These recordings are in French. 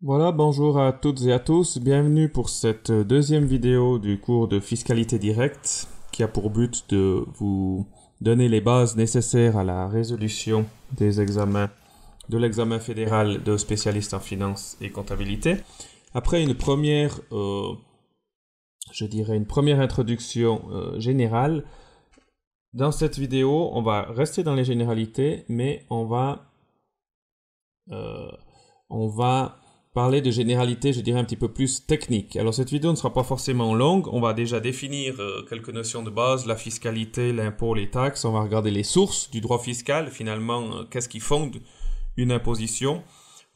Voilà, bonjour à toutes et à tous, bienvenue pour cette deuxième vidéo du cours de fiscalité directe qui a pour but de vous donner les bases nécessaires à la résolution des examens de l'examen fédéral de spécialiste en finance et comptabilité. Après une première, une première introduction générale, dans cette vidéo, on va rester dans les généralités, mais on va parler de généralités, je dirais, un petit peu plus techniques. Alors, cette vidéo ne sera pas forcément longue. On va déjà définir quelques notions de base, la fiscalité, l'impôt, les taxes. On va regarder les sources du droit fiscal, finalement, qu'est-ce qui fonde une imposition.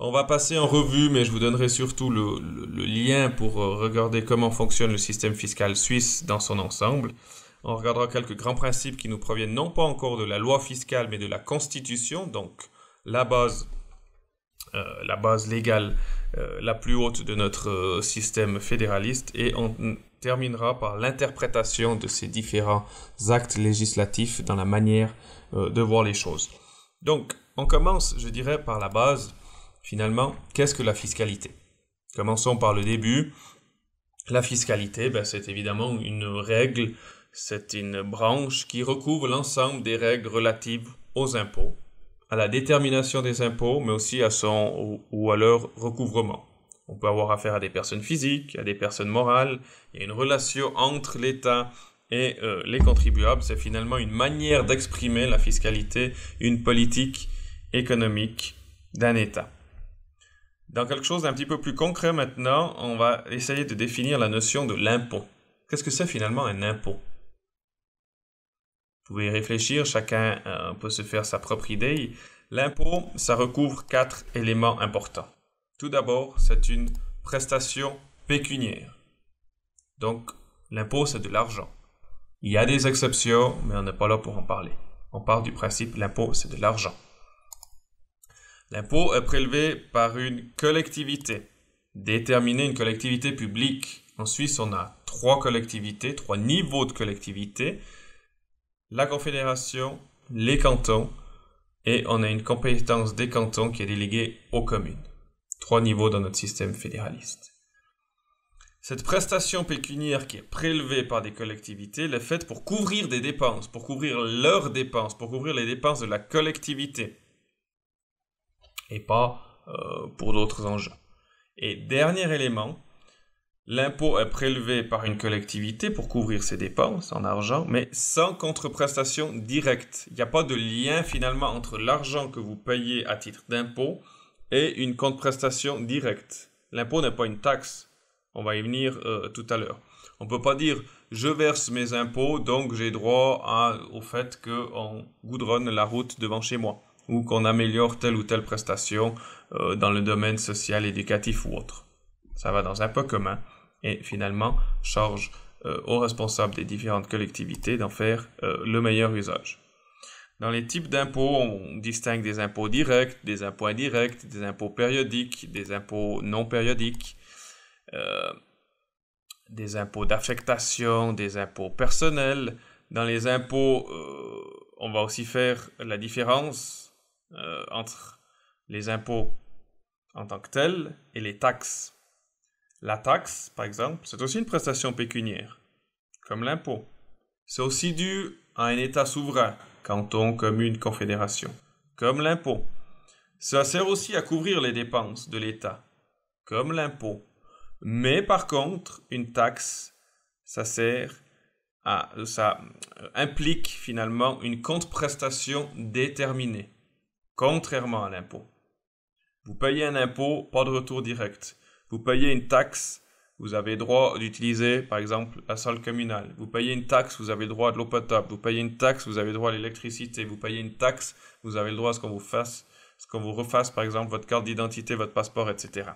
On va passer en revue, mais je vous donnerai surtout le lien pour regarder comment fonctionne le système fiscal suisse dans son ensemble. On regardera quelques grands principes qui nous proviennent non pas encore de la loi fiscale, mais de la Constitution, donc la base légale la plus haute de notre système fédéraliste, et on terminera par l'interprétation de ces différents actes législatifs dans la manière de voir les choses. Donc, on commence, je dirais, par la base. Finalement, qu'est-ce que la fiscalité? Commençons par le début. La fiscalité, c'est évidemment une règle, c'est une branche qui recouvre l'ensemble des règles relatives aux impôts, à la détermination des impôts, mais aussi à ou à leur recouvrement. On peut avoir affaire à des personnes physiques, à des personnes morales. Il y a une relation entre l'État et les contribuables. C'est finalement une manière d'exprimer la fiscalité, une politique économique d'un État. Dans quelque chose d'un petit peu plus concret maintenant, on va essayer de définir la notion de l'impôt. Qu'est-ce que c'est finalement un impôt? Vous pouvez y réfléchir, chacun peut se faire sa propre idée. L'impôt, ça recouvre 4 éléments importants. Tout d'abord, c'est une prestation pécuniaire. Donc, l'impôt, c'est de l'argent. Il y a des exceptions, mais on n'est pas là pour en parler. On part du principe, l'impôt, c'est de l'argent. L'impôt est prélevé par une collectivité. Déterminer une collectivité publique. En Suisse, on a 3 collectivités, 3 niveaux de collectivité. La Confédération, les cantons, et on a une compétence des cantons qui est déléguée aux communes. 3 niveaux dans notre système fédéraliste. Cette prestation pécuniaire qui est prélevée par des collectivités, elle est faite pour couvrir des dépenses, pour couvrir leurs dépenses, pour couvrir les dépenses de la collectivité, et pas pour d'autres enjeux. Et dernier élément, l'impôt est prélevé par une collectivité pour couvrir ses dépenses en argent, mais sans contreprestation directe. Il n'y a pas de lien finalement entre l'argent que vous payez à titre d'impôt et une contreprestation directe. L'impôt n'est pas une taxe. On va y venir tout à l'heure. On ne peut pas dire « je verse mes impôts, donc j'ai droit au fait qu'on goudronne la route devant chez moi » ou qu'on améliore telle ou telle prestation dans le domaine social, éducatif ou autre. Ça va dans un pot commun et finalement charge aux responsables des différentes collectivités d'en faire le meilleur usage. Dans les types d'impôts, on distingue des impôts directs, des impôts indirects, des impôts périodiques, des impôts non périodiques, des impôts d'affectation, des impôts personnels. Dans les impôts, on va aussi faire la différence entre les impôts en tant que tels et les taxes. La taxe, par exemple, c'est aussi une prestation pécuniaire, comme l'impôt. C'est aussi dû à un État souverain, canton, commune, confédération, comme l'impôt. Ça sert aussi à couvrir les dépenses de l'État, comme l'impôt. Mais par contre, une taxe, ça implique finalement une contreprestation déterminée, contrairement à l'impôt. Vous payez un impôt, pas de retour direct. Vous payez une taxe, vous avez droit d'utiliser, par exemple, la salle communale. Vous payez une taxe, vous avez le droit à de l'eau potable. Vous payez une taxe, vous avez le droit à l'électricité. Vous payez une taxe, vous avez le droit à ce qu'on vous refasse, par exemple, votre carte d'identité, votre passeport, etc.